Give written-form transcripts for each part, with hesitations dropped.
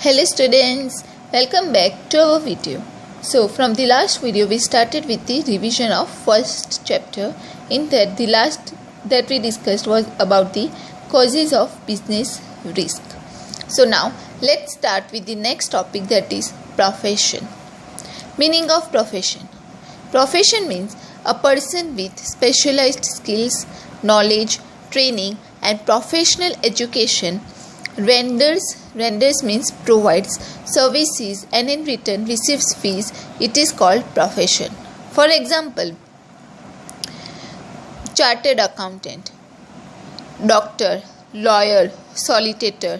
Hello students, welcome back to our video. So from the last video we started with the revision of first chapter. In that the last that we discussed was about the causes of business risk. So now let's start with the next topic, that is profession. Meaning of profession. Profession means a person with specialized skills, knowledge, training and professional education renders means provides services and in return receives fees. It is called profession. For example, chartered accountant, doctor, lawyer, solicitor.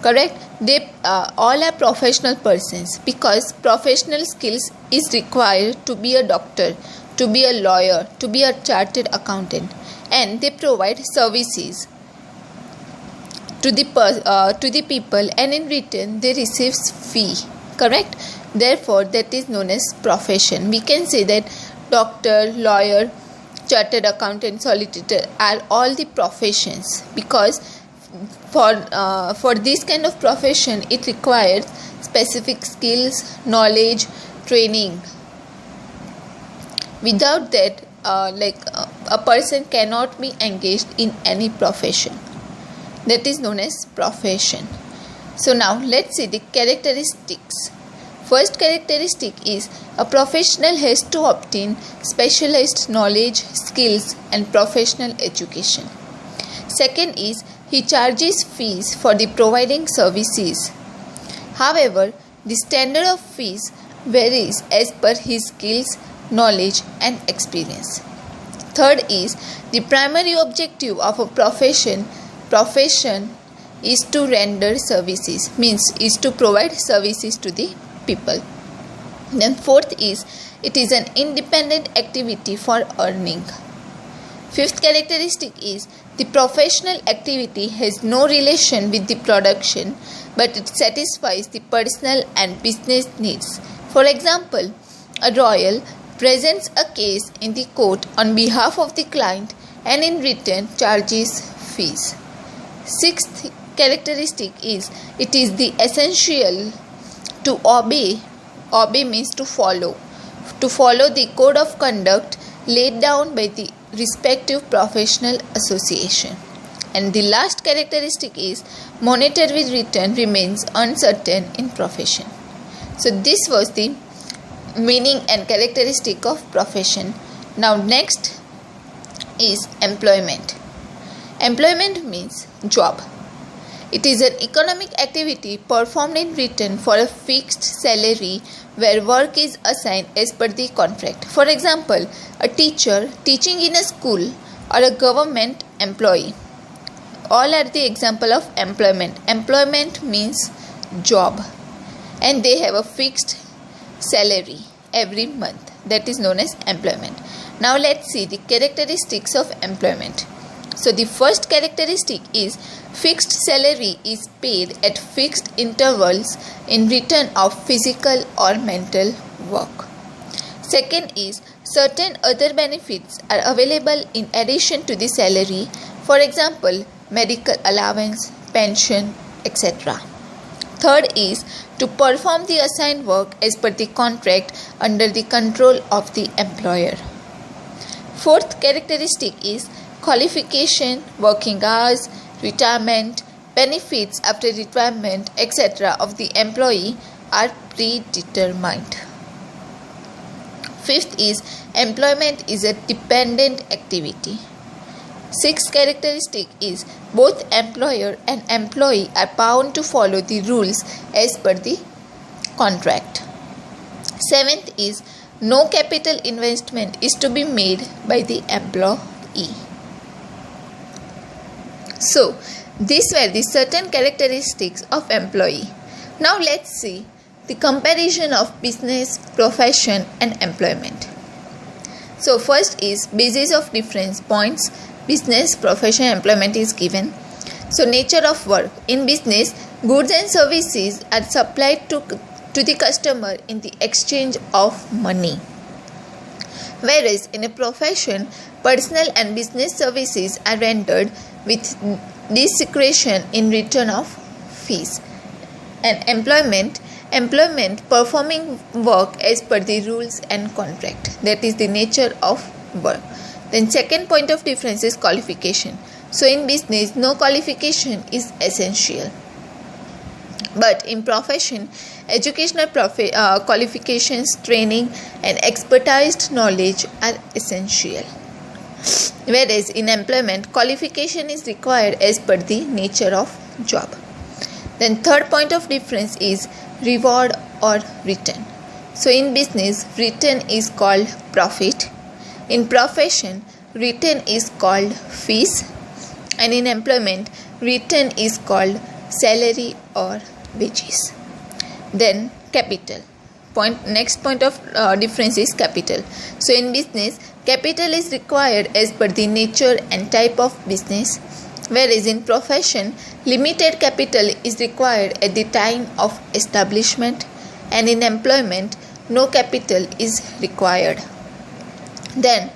Correct? They all are professional persons because professional skills is required to be a doctor, to be a lawyer, to be a chartered accountant, and they provide services to the people and in return they receive fee. Correct? Therefore that is known as profession. We can say that doctor, lawyer, chartered accountant, solicitor are all the professions because for this kind of profession it requires specific skills, knowledge, training. Without that a person cannot be engaged in any profession. That is known as profession. So now let's see the characteristics. First characteristic is a professional has to obtain specialized knowledge, skills and professional education. Second is he charges fees for the providing services. However, the standard of fees varies as per his skills, knowledge and experience. Third is the primary objective of a profession is to render services, means is to provide services to the people. Then fourth is it is an independent activity for earning. Fifth characteristic is the professional activity has no relation with the production but it satisfies the personal and business needs. For example, a lawyer presents a case in the court on behalf of the client and in return charges fees. Sixth characteristic is it is the essential to obey. Obey means to follow the code of conduct laid down by the respective professional association. And the last characteristic is monetary return remains uncertain in profession. So this was the meaning and characteristic of profession. Now next is employment. Employment means job. It is an economic activity performed in return for a fixed salary where work is assigned as per the contract. For example, a teacher teaching in a school or a government employee. All are the example of employment. Employment means job and they have a fixed salary every month. That is known as employment. Now let's see the characteristics of employment. So the first characteristic is fixed salary is paid at fixed intervals in return of physical or mental work. Second is certain other benefits are available in addition to the salary. For example, medical allowance, pension, etc. Third is to perform the assigned work as per the contract under the control of the employer. Fourth characteristic is qualification, working hours, retirement, benefits after retirement, etc. of the employee are predetermined. Fifth is employment is a dependent activity. Sixth characteristic is both employer and employee are bound to follow the rules as per the contract. Seventh is no capital investment is to be made by the employee. So, these were the certain characteristics of employee. Now let's see the comparison of business, profession and employment. So first is basis of difference points. Business, profession, employment is given. So nature of work. In business, goods and services are supplied to the customer in the exchange of money. Whereas in a profession, personal and business services are rendered with discretion in return of fees. And employment performing work as per the rules and contract, that is the nature of work. Then second point of difference is qualification. So in business, no qualification is essential, but in profession, educational qualifications, training and expertized knowledge are essential, whereas in employment, qualification is required as per the nature of job. Then third point of difference is reward or return. So in business, return is called profit. In profession, return is called fees. And in employment, return is called salary or wages. Then capital. Next point of difference is capital. So in business, capital is required as per the nature and type of business, whereas in profession, limited capital is required at the time of establishment, and in employment, no capital is required. Then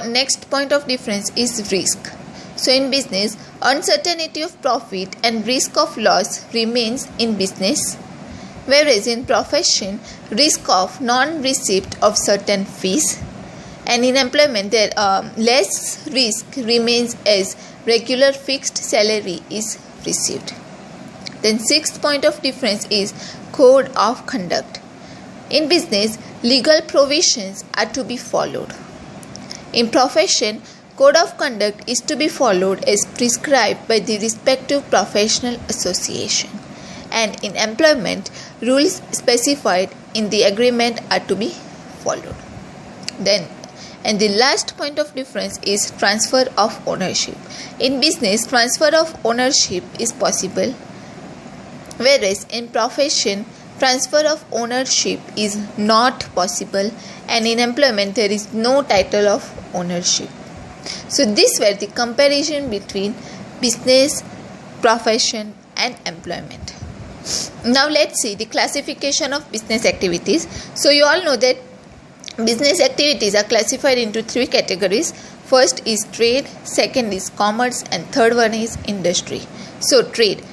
next point of difference is risk. So in business, uncertainty of profit and risk of loss remains in business, whereas in profession, risk of non-receipt of certain fees, and in employment, there less risk remains as regular fixed salary is received. Then sixth point of difference is code of conduct. In business, legal provisions are to be followed. In profession, code of conduct is to be followed as prescribed by the respective professional association, and in employment, rules specified in the agreement are to be followed. And the last point of difference is transfer of ownership. In business, transfer of ownership is possible, whereas in profession, transfer of ownership is not possible, and in employment, there is no title of ownership. So these were the comparison between business, profession and employment. Now let's see the classification of business activities. So you all know that business activities are classified into three categories. First is trade, second is commerce, and third one is industry. So trade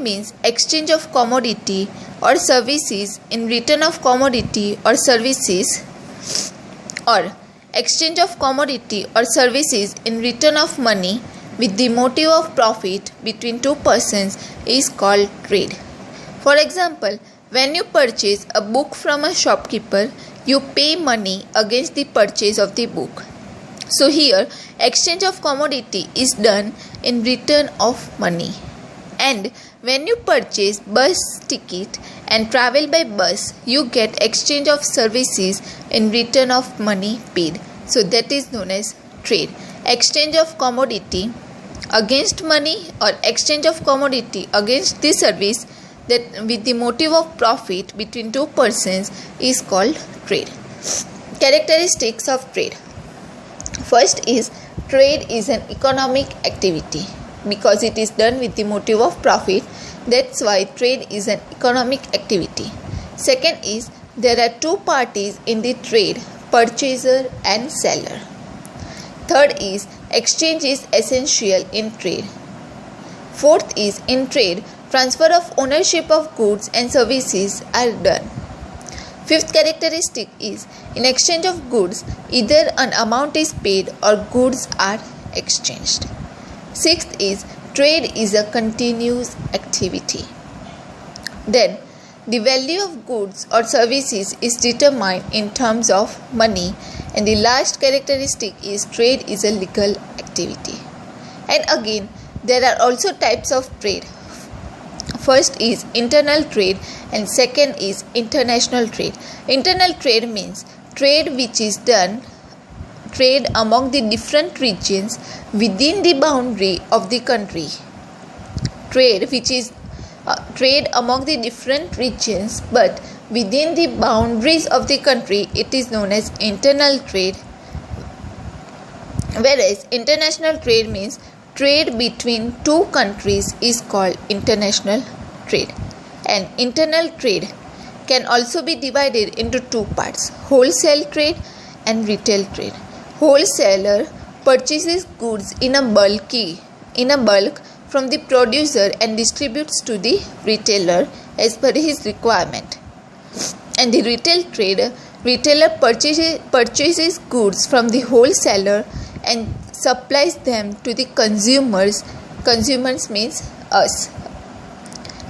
means exchange of commodity or services in return of commodity or services, or exchange of commodity or services in return of money with the motive of profit between two persons is called trade. For example, when you purchase a book from a shopkeeper, you pay money against the purchase of the book. So here, exchange of commodity is done in return of money. And when you purchase bus ticket and travel by bus, you get exchange of services in return of money paid. So that is known as trade. Exchange of commodity against money or exchange of commodity against the service that with the motive of profit between two persons is called trade. Characteristics of trade. First is trade is an economic activity because it is done with the motive of profit. That's why trade is an economic activity. Second is there are two parties in the trade, purchaser and seller. Third is exchange is essential in trade. Fourth is in trade, transfer of ownership of goods and services are done. Fifth characteristic is in exchange of goods, either an amount is paid or goods are exchanged. Sixth is trade is a continuous activity. Then the value of goods or services is determined in terms of money, and the last characteristic is trade is a legal activity. And again, there are also types of trade. First is internal trade and second is international trade. Internal trade means trade which is done trade among the different regions within the boundary of the country. Trade which is trade among the different regions but within the boundaries of the country, it is known as internal trade. Whereas international trade means trade between two countries is called international trade. And internal trade can also be divided into two parts, wholesale trade and retail trade. Wholesaler purchases goods in a bulk from the producer and distributes to the retailer as per his requirement. And the retailer purchases goods from the wholesaler and supplies them to the consumers. Consumers means us.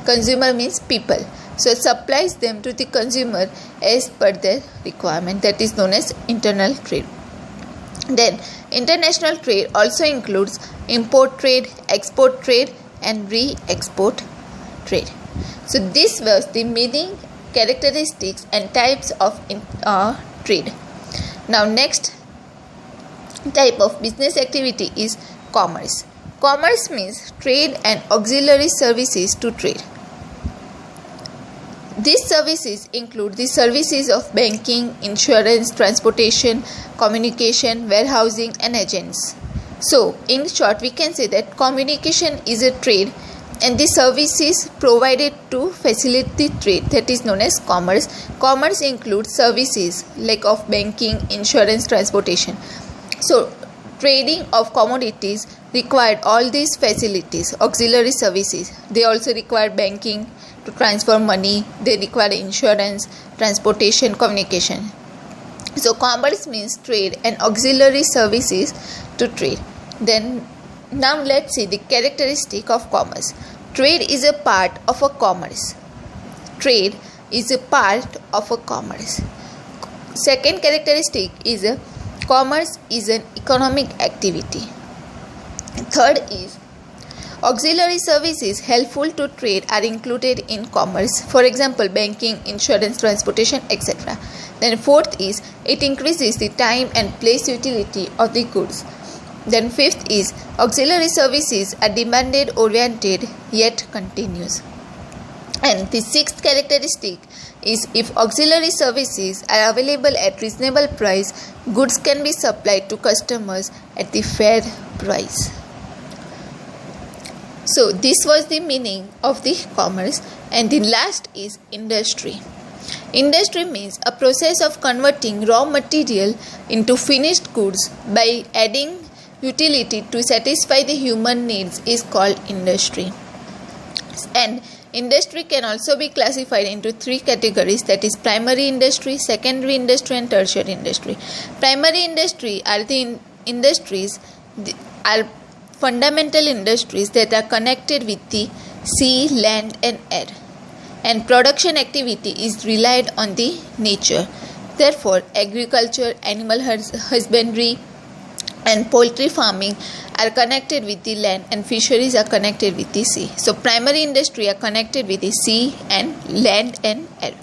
Consumer means people. So supplies them to the consumer as per their requirement. That is known as internal trade. Then international trade also includes import trade, export trade and re-export trade. So this was the meaning, characteristics and types of trade. Now next type of business activity is commerce. Commerce means trade and auxiliary services to trade. These services include the services of banking, insurance, transportation, communication, warehousing and agents. So, in short, we can say that communication is a trade and the services provided to facilitate trade, that is known as commerce. Commerce includes services like of banking, insurance, transportation. So, trading of commodities required all these facilities, auxiliary services. They also require banking to transfer money, they require insurance, transportation, communication. So commerce means trade and auxiliary services to trade. Then now let's see the characteristic of commerce. Trade is a part of a commerce. Trade is a part of a commerce. Second characteristic is commerce is an economic activity. Third is auxiliary services helpful to trade are included in commerce. For example, banking, insurance, transportation, etc. Then fourth is it increases the time and place utility of the goods. Then fifth is auxiliary services are demand oriented yet continuous. And the sixth characteristic is if auxiliary services are available at reasonable price, goods can be supplied to customers at the fair price. So this was the meaning of the commerce. And the last is industry. Industry means a process of converting raw material into finished goods by adding utility to satisfy the human needs is called industry. And industry can also be classified into three categories, that is primary industry, secondary industry and tertiary industry. Primary industry are the industries are fundamental industries that are connected with the sea, land and air, and production activity is relied on the nature. Therefore, agriculture, animal husbandry and poultry farming are connected with the land and fisheries are connected with the sea. So, primary industry are connected with the sea and land and air.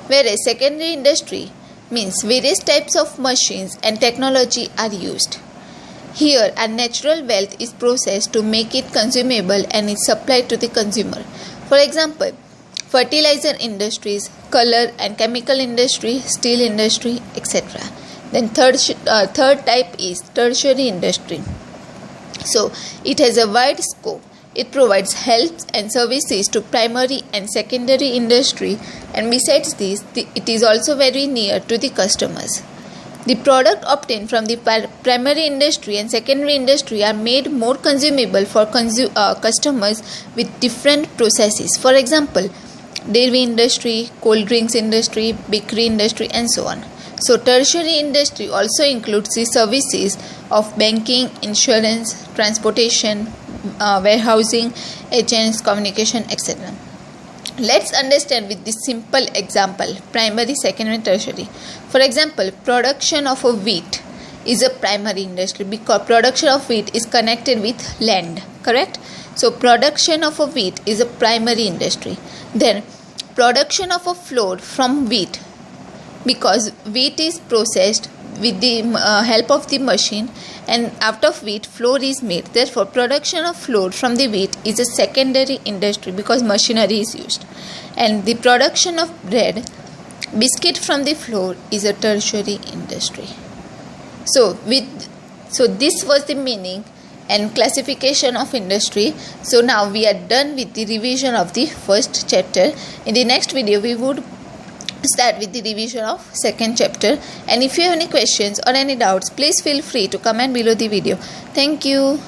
Whereas secondary industry means various types of machines and technology are used. Here, a natural wealth is processed to make it consumable and is supplied to the consumer. For example, fertilizer industries, color and chemical industry, steel industry, etc. Then third type is tertiary industry. So, it has a wide scope. It provides help and services to primary and secondary industry, and besides this, it is also very near to the customers. The product obtained from the primary industry and secondary industry are made more consumable for customers with different processes. For example, dairy industry, cold drinks industry, bakery industry and so on. So, tertiary industry also includes the services of banking, insurance, transportation, warehousing, agents, communication, etc. Let's understand with this simple example, primary, secondary, tertiary. For example, production of a wheat is a primary industry because production of wheat is connected with land, correct? So, production of a wheat is a primary industry. Then, production of a flour from wheat, because wheat is processed with the help of the machine and out of wheat flour is made. Therefore, production of flour from the wheat is a secondary industry because machinery is used. And the production of bread, biscuit from the flour is a tertiary industry. So this was the meaning and classification of industry. So now we are done with the revision of the first chapter. In the next video, we would start with the revision of second chapter. And if you have any questions or any doubts, please feel free to comment below the video. Thank you.